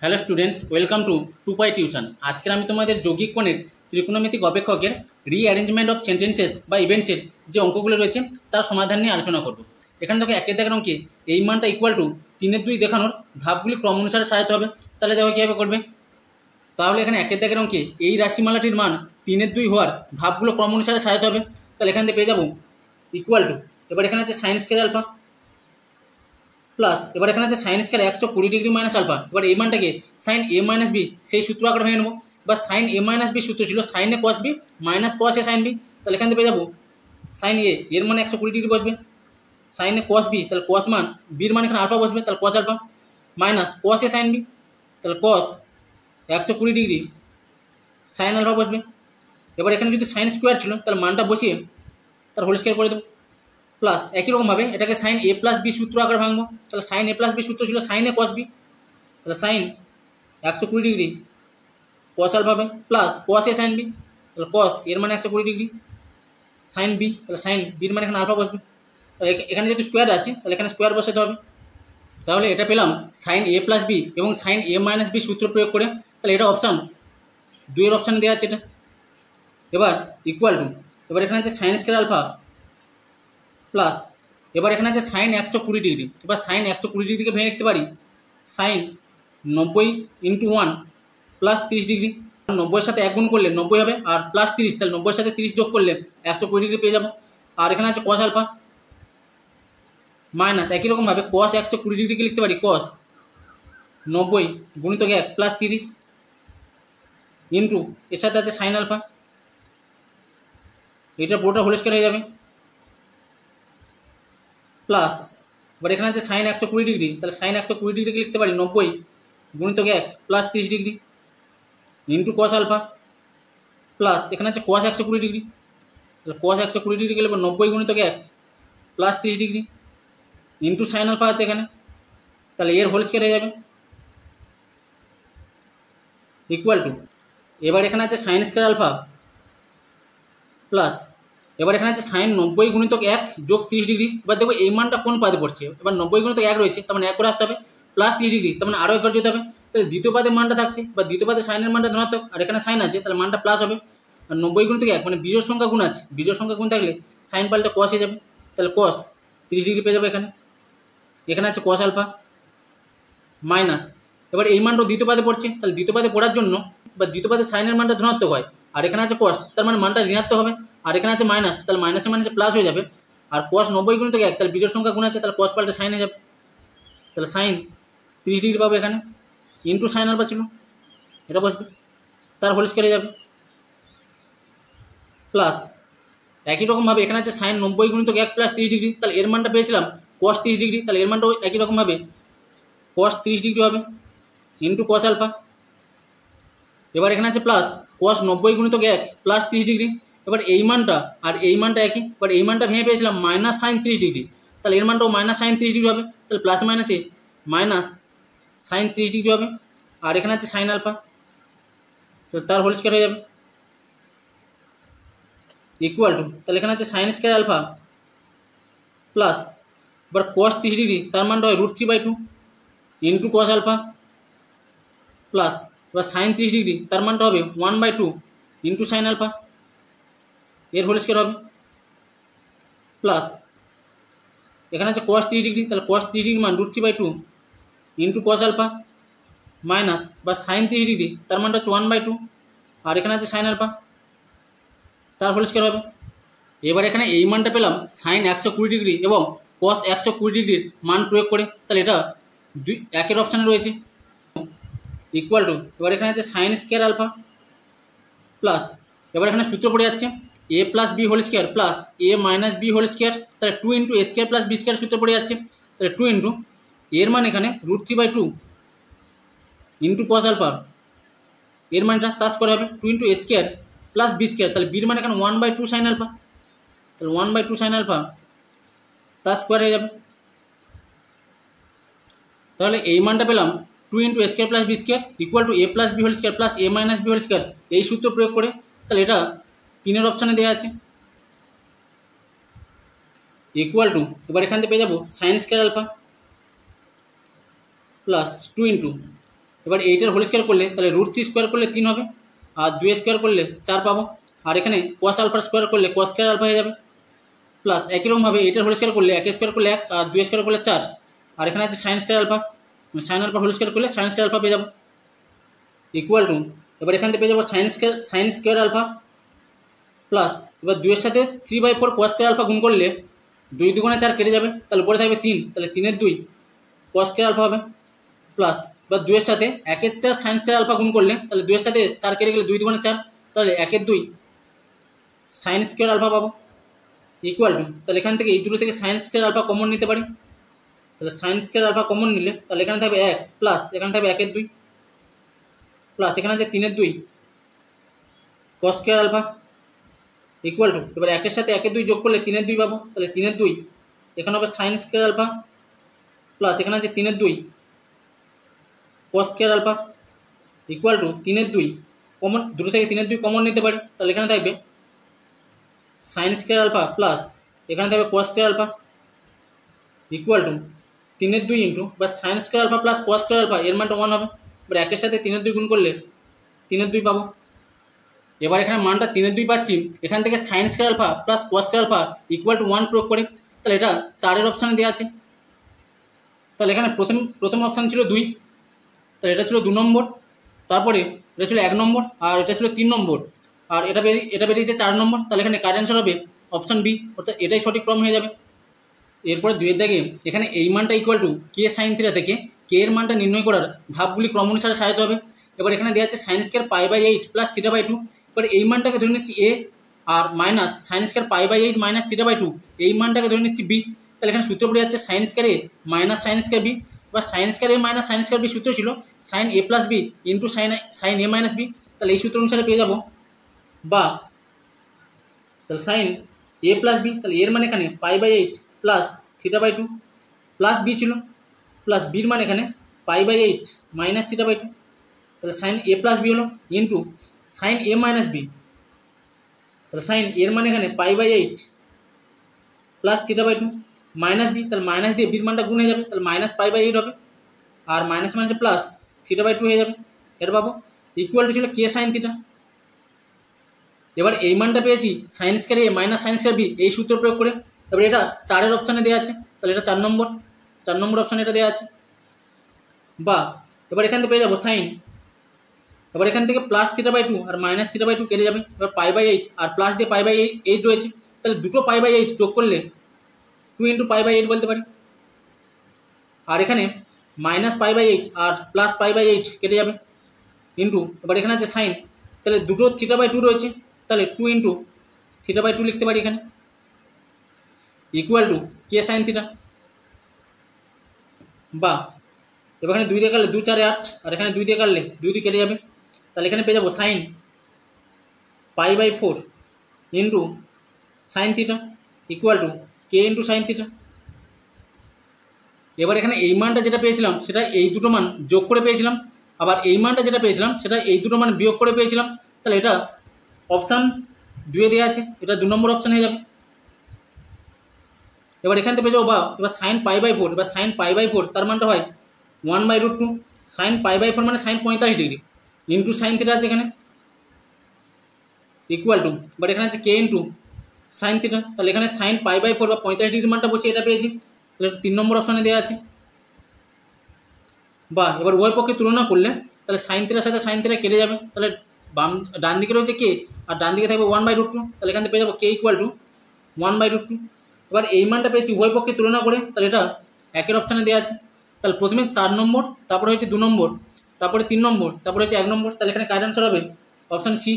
Hello students, welcome to Tupai tuition. আজকে আমি তোমাদের যৌগিক কোণের ত্রিকোণমিতিক অপেক্ষকের রিঅ্যারেঞ্জমেন্ট অফ সেন্টেন্সেস বা ইভেন্টসের যে অঙ্কগুলো রয়েছে তার সমাধান নিয়ে আলোচনা করব। এখানে দেখো একের দাগের অঙ্কে এই মানটা ইকুয়াল টু 3/2 দেখানোর ধাপগুলি ক্রম অনুসারে সাজাতে হবে। তাহলে দেখো কীভাবে করবে। তাহলে এখানে একের দাগের অঙ্কে এই রাশিমালাটির মান 3/2 হওয়ার ধাপগুলো ক্রম অনুসারে সাজাতে হবে। তাহলে এখান থেকে পেয়ে যাবো ইকুয়াল টু, এবার এখানে আছে সাইন স্কয়ার আলফা প্লাস, এবার এখানে আছে sine square 120 degree minus alpha. এবার এই মানটাকে সাইন এ মাইনাস বি সেই সূত্র আকারে ভেঙে নেবো। বা সাইন এ মাইনাস বি সূত্র ছিল সাইন এ কস বি মাইনাস কস এ সাইন বি। তাহলে এখান থেকে পেয়ে যাবো সাইন এ এর মানে 120 ডিগ্রি বসবে, সাইন এ কস বি তাহলে কস মান বির মান এখানে আলফা বসবে, তাহলে কস আলফা মাইনাস কস এ সাইন বি তাহলে কস 120 ডিগ্রি সাইন আলফা বসবে। এবার এখানে যদি সাইন স্কোয়ার ছিল তাহলে মানটা বসিয়ে তার হোল স্কোয়ার করে দেবো। প্লাস একই রকমভাবে এটাকে সাইন এ প্লাস বি সূত্র আকারে ভাঙবো। তাহলে সাইন এ প্লাস বি সূত্র ছিল সাইন এ কস বি, তাহলে সাইন 120 ডিগ্রি কস আলফা হবে প্লাস কস এ সাইন বি, তাহলে কস এর মানে 120 ডিগ্রি সাইন বি, তাহলে সাইন বির মানে এখানে আলফা বসবে। তাহলে এখানে যেহেতু স্কোয়ার আছে তাহলে এখানে স্কোয়ার বসাতে হবে। তাহলে এটা পেলাম সাইন এ প্লাস বি এবং সাইন এ মাইনাস বি সূত্র প্রয়োগ করে। তাহলে এটা অপশান 2 এর অপশানে দেওয়া আছে এটা। এবার ইকুয়াল টু, এবার এখানে আছে সাইন স্কয়ার আলফা প্লাস, এবার এখানে আছে সাইন 120 ডিগ্রি। এবার সাইন 120 ডিগ্রিকে ভেঙে লিখতে পারি সাইন 90 ইন্টু 1 প্লাস 30 ডিগ্রি। 90-এর সাথে 1 গুণ করলে 90 হবে, আর প্লাস 30 তাহলে 90-এর সাথে 30 যোগ করলে 120 ডিগ্রি পেয়ে যাবো। আর এখানে আছে কস আলফা মাইনাস একই রকমভাবে কস 120 ডিগ্রিকে লিখতে পারি কস 90 গুণিতক 1 প্লাস 30 ইন্টু এর সাথে আছে সাইন আলফা, এটা পুরোটা হোল স্কয়ার হয়ে যাবে প্লাস, এবার এখানে আছে সাইন 120 ডিগ্রি তাহলে সাইন 120 ডিগ্রিকে লিখতে পারি 90 গুণিতক 1 plus 30 degree into cos alpha plus এখানে আছে কস 120 ডিগ্রি তাহলে কস 120 ডিগ্রি লিখবো 90 গুণিতক 1 plus 30 degree into sine alpha আছে এখানে, তাহলে এর হোল স্কয়ার হয়ে যাবে ইকুয়াল টু, এবার এখানে আছে সাইন স্কয়ার আলফা প্লাস, এবার এখানে আছে সাইন 90 গুণিতক 1 যোগ 30 ডিগ্রি। এবার দেখো এই মানটা কোন পাদে পড়ছে, এবার 90 গুণিতক 1 রয়েছে তার মানে 1 করে আসতে হবে, প্লাস 30 ডিগ্রি তার মানে আরও একবার যেতে হবে। তাহলে দ্বিতীয় পাদে মানটা থাকছে বা দ্বিতীয় পাদে সাইনের মানটা ধনাত্মক আর এখানে সাইন আছে তাহলে মানটা প্লাস হবে। আর 90 গুণিতক 1 মানে বিজোড় সংখ্যা গুণ আছে, বিজোড় সংখ্যা গুণ থাকলে সাইন পাল্টে কস হয়ে যাবে, তাহলে কস 30 ডিগ্রি পেয়ে যাবে এখানে। এখানে আছে কস আলফা মাইনাস, এবার এই মানটা দ্বিতীয় পাদে পড়ছে তাহলে দ্বিতীয় পাদে পড়ার জন্য বা দ্বিতীয় পাদে সাইনের মানটা ধনাত্মক হয়, আর এখানে আছে কস তার মানে মানটা ঋণাত্মক হবে, আর এখানে আছে মাইনাস তাহলে মাইনাসে মাইনাসে প্লাস হয়ে যাবে। আর কস 90 গুণিতক 1 তাহলে বিজোড় সংখ্যা গুণ আছে তাহলে কস পাল্টে সাইন হয়ে যাবে, তাহলে সাইন 30 ডিগ্রি পাবো এখানে ইন্টু সাইন আলফা ছিল এটা বসবে, তার হোল স্কয়ার হয়ে যাবে প্লাস একই রকমভাবে এখানে আছে সাইন 90 গুণিতক 1 প্লাস 30 ডিগ্রি তাহলে এর মানটা পেয়েছিলাম কস 30 ডিগ্রি, তাহলে এর মানটাও একই রকমভাবে কস 30 ডিগ্রি হবে ইন্টু কস আলফা। এবার এখানে আছে প্লাস কস 90 গুণিতক 1 প্লাস 30 ডিগ্রি, এবার এই মানটা আর এই মানটা একই, এবার এই মানটা ভেঙে পেয়েছিলাম মাইনাস সাইন 30 ডিগ্রি তাহলে এর মানটাও মাইনাস সাইন 30 ডিগ্রি হবে, তাহলে প্লাস মাইনাসে মাইনাস সাইন 30 ডিগ্রি হবে। আর এখানে আছে সাইন আলফা তো তার হোল স্কয়ার হয়ে যাবে ইকুয়াল টু, তাহলে এখানে আছে সাইন স্কয়ার আলফা প্লাস, এবার কস 30 ডিগ্রি তার মানটা হয় √3/2 ইন্টু কস আলফা প্লাস, এবার সাইন 30 ডিগ্রি তার মানটা হবে 1/2 ইন্টু সাইন আলফা এর হোল স্কয়ার হবে প্লাস, এখানে আছে কস 30 ডিগ্রি তাহলে কস 30 ডিগ্রি মান √3/2 ইন্টু কস আলফা মাইনাস বা সাইন 30 ডিগ্রি তার মানটা হচ্ছে 1/2 আর এখানে আছে সাইন আলফা তার হোল স্কয়ার হবে। এবার এখানে এই মানটা পেলাম সাইন 120 ডিগ্রি এবং কস 120 ডিগ্রির মান প্রয়োগ করে, তাহলে এটা একের অপশানে রয়েছে ইকুয়াল টু, এবার এখানে আছে সাইন স্কয়ার আলফা প্লাস, এবার এখানে সূত্র পড়ে যাচ্ছে a plus B whole square plus A minus B whole square, তাহলে 2 ইন্টু এ স্কয়ার প্লাস বি স্কয়ার সূত্র পড়ে যাচ্ছে, তাহলে 2 ইন্টু এর মান এখানে √3/2 ইন্টু কস আলফা এর মানটা তাস করে হবে 2 ইন্টু এ স্কয়ার প্লাস বি স্কয়ার, তাহলে বির মানে এখানে 1/2 সাইন আলফা, তাহলে 1/2 সাইন আলফা তার স্কোয়ার হয়ে যাবে। তাহলে এই মানটা পেলাম 2 into A square plus B square equal to A plus B whole square plus A minus B whole square, এই সূত্র প্রয়োগ করে, তাহলে এটা 3-এর অপশানে দেওয়া আছে ইকুয়াল টু, এবার এখান থেকে পেয়ে যাবো sine square alpha plus 2 into এবার 8-এর হোল স্কোয়ার করলে তাহলে √3 স্কোয়ার করলে 3 হবে, আর 2 স্কোয়ার করলে 4 পাবো, আর এখানে cos আলফার স্কোয়ার করলে cos স্কোয়ার আলফা হয়ে যাবে, প্লাস একই রকমভাবে 8-এর হোল স্কোয়ার করলে 1 স্কোয়ার করলে 1 আর 2 স্কোয়ার করলে 4, আর এখানে আছে sine square alpha, sine alpha whole square করলে সাইন স্কোয়ার আলফা পেয়ে যাবো, ইকুয়াল টু এবার এখান থেকে পেয়ে যাবো সাইন স্কোয়ার আলফা প্লাস এবার 2-এর সাথে 3/4 cos স্কোয়ার আলফা গুণ করলে 2 2 4 কেটে যাবে, তাহলে উপরে থাকবে 3, তাহলে 3-এর 2 cos স্কোয়ার আলফা হবে, প্লাস এবার 2-এর সাথে 1-এর 4 সাইন স্কোয়ার আলফা গুণ করলে তাহলে 2-এর সাথে 4 কেটে গেলে 2 2 4, তাহলে 1-এর 2 সাইন স্কোয়ার আলফা পাবো, ইকুয়াল টু তাহলে এখান থেকে এই দুটো থেকে সাইন স্কোয়ার আলফা কমন নিতে পারি, তাহলে সাইন স্কোয়ার আলফা কমন নিলে তাহলে এখানে থাকবে 1 প্লাস এখানে থাকবে 1-এর 2 প্লাস এখানে আছে 3-এর 2 cos square alpha, equal to এবার 1-এর সাথে 1-এর 2 যোগ করলে 3-এর 2 পাবো, তাহলে 3-এর 2 এখানে হবে সাইন স্কোয়ার আলফা প্লাস এখানে আছে 3-এর 2 cos square alpha, equal to 3-এর 2 কমন, দুটো থেকে 3-এর 2 কমন নিতে পারি, তাহলে এখানে থাকবে সাইন স্কোয়ার আলফা প্লাস এখানে থাকবে cos square alpha, equal to 3-এর 2 ইন্টু বা sine square alpha plus cos square alpha এর মানটা 1 হবে, এবার 1-এর সাথে 3-এর 2 গুণ করলে 3-এর 2 পাবো, এবার এখানে মানটা 3-এর 2 পাচ্ছি, এখান থেকে sine square alpha plus cos square alpha equal to 1 প্রয়োগ করে, তাহলে এটা 4-এর অপশানে দেওয়া আছে, তাহলে এখানে প্রথম অপশান ছিল 2, তাহলে এটা ছিল 2 নম্বর, তারপরে এটা ছিল 1 নম্বর, আর এটা ছিল 3 নম্বর, আর এটা বেরিয়েছে 4 নম্বর, তাহলে এখানে কারেন্ট অ্যান্সার হবে অপশান বি, অর্থাৎ এটাই সঠিক ক্রম হয়ে যাবে। এরপরে 2-এর দাগে এখানে এই মানটা equal to K sine theta থেকে কে এর মানটা নির্ণয় করার ধাপগুলি ক্রম অনুসারে সাজাতে হবে। এবার এখানে দেওয়া আছে সাইন স্কোয়ার π/8 প্লাস θ/2, এবার এই মানটাকে ধরে নিচ্ছি এ, আর মাইনাস সাইন স্কোয়ার π/8 মাইনাস θ/2 এই মানটাকে ধরে নিচ্ছি বি, তাহলে এখানে সূত্র পড়ে যাচ্ছে সাইন স্কোয়ার এ মাইনাস সাইন স্কোয়ার বি, বা সাইন স্কোয়ার এ মাইনাস সাইন স্কোয়ার বি সূত্র ছিল সাইন এ প্লাস বি ইন্টু সাইন এ মাইনাস বি, তাহলে এই সূত্র অনুসারে পেয়ে যাবো, বা তাহলে সাইন এ প্লাস বি, তাহলে এর মানে এখানে π/8 প্লাস θ/2 প্লাস বি ছিল, প্লাস বির মানে এখানে π/8 মাইনাস θ/2, তাহলে সাইন এ প্লাস বি হলো ইন্টু সাইন এ মাইনাস বি, তাহলে সাইন এর মানে এখানে π/8 প্লাস θ/2 মাইনাস বি, তাহলে মাইনাস দিয়ে বির মানটা গুণ হয়ে যাবে, তাহলে মাইনাস π/8 হবে, আর মাইনাস মাইনাসে প্লাস θ/2 হয়ে যাবে, এটা পাবো, ইকুয়াল টু ছিল কে সাইন থিটা। এবার এই মানটা পেয়েছি সাইন স্কোয়ার এ মাইনাস সাইন স্কোয়ার বি এই সূত্র প্রয়োগ করে, এবার এটা 4-এর অপশানে দেওয়া আছে, তাহলে এটা 4 নম্বর অপশানে এটা দেওয়া আছে, বা এবার এখান থেকে পেয়ে যাবো সাইন, এবার এখান থেকে প্লাস θ/2 আর মাইনাস θ/2 কেটে যাবে, এবার π/8 আর প্লাস দিয়ে π/8 রয়েছে, তাহলে দুটো π/8 যোগ করলে 2 ইন্টু π/8 বলতে পারি, আর এখানে মাইনাস π/8 আর প্লাস π/8 কেটে যাবে ইন্টু, এবার এখানে আছে সাইন, তাহলে দুটো θ/2 রয়েছে, তাহলে 2 ইন্টু θ/2 লিখতে পারি এখানে, equal to K sine theta, বা এবার এখানে 2 দিয়ে কাটলে 2 4 8, আর এখানে 2 দিয়ে কাটলে 2 2 কেটে যাবে, তাহলে এখানে পেয়ে যাবো sine π/4 into sine theta equal to k into sine theta. এবার এখানে এই মানটা যেটা পেয়েছিলাম সেটা এই দুটো মান যোগ করে পেয়েছিলাম, আবার এই মানটা যেটা পেয়েছিলাম সেটা এই দুটো মান বিয়োগ করে পেয়েছিলাম, তাহলে এটা অপশান 2-এ দেওয়া আছে, এটা 2 নম্বর অপশান হয়ে যাবে। এবার এখান থেকে পেয়ে যাবো, বা এবার সাইন π/4, এবার সাইন π/4 তার মানটা হয় 1/√2, সাইন π/4 মানে sine 45 degree into sine theta আছে এখানে, ইকুয়াল টু বাট এখানে আছে কে ইন্টু সাইন থিটা, তাহলে এখানে সাইন π/4 বা 45 ডিগ্রি মানটা বসে এটা পেয়েছি, তাহলে 3 নম্বর অপশানে দেওয়া আছে। বা এবার উভয় পক্ষে তুলনা করলে তাহলে সাইন থিটার সাথে সাইন থিটা কেটে যাবে, তাহলে ডান দিকে রয়েছে কে আর ডান দিকে থাকবে 1/√2, তাহলে এখান থেকে পেয়ে যাবো কে ইকুয়াল টু 1/√2। এবার এই মানটা পেয়েছি উভয় পক্ষে তুলনা করে, তাহলে এটা 1-এর অপশানে দেওয়া আছে, তাহলে প্রথমে 4 নম্বর, তারপরে হচ্ছে 2 নম্বর, তারপরে 3 নম্বর, তারপরে হচ্ছে 1 নম্বর, তাহলে এখানে কারেন্ট অ্যান্সার হবে অপশান সি।